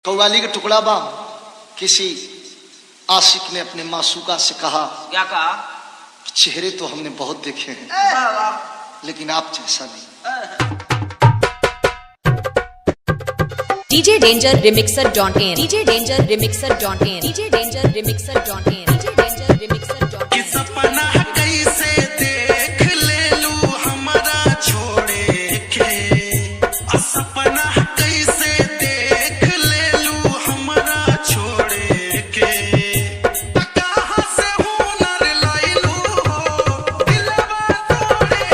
कव्वाली का टुकड़ा बा। किसी आशिक ने अपने मासूका से कहा, क्या कहा? चेहरे तो हमने बहुत देखे हैं लेकिन आप जैसा नहीं। DJ Danger Remixer.in DJ Danger Remixer.in DJ Danger Remixer.in DJ Danger Remixer.in कि सपना कैसे देख ले लू हमारा छोड़े के, सपना कैसे देख ले लू हमारा छोड़े के, कहाँ से हुनर लाई लू हो दिलवा तोड़े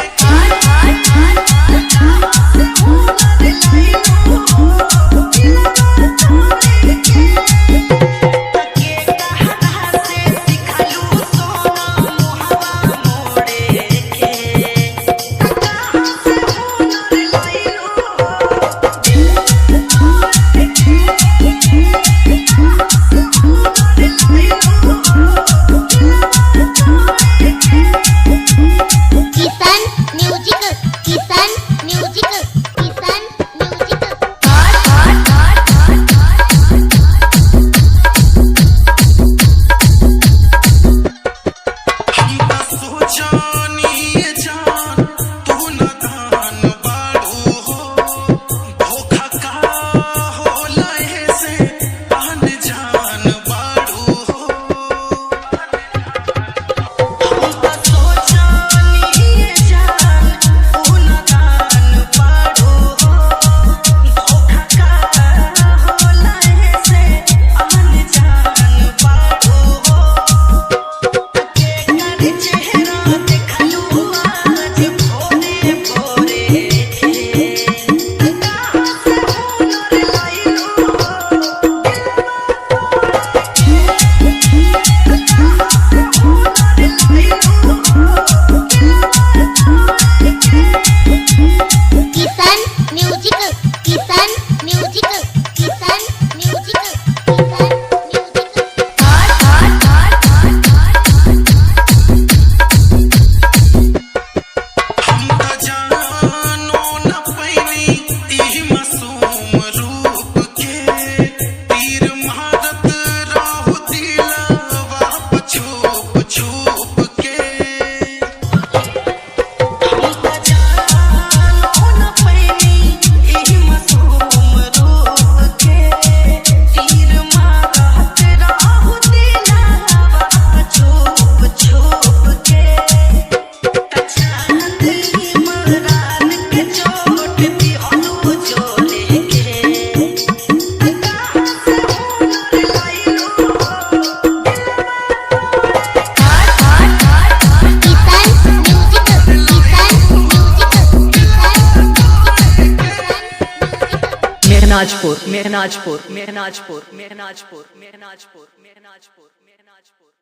Mehnajpur, Mehnajpur, Mehnajpur, Mehnajpur, Mehnajpur, Mehnajpur, Mehnajpur.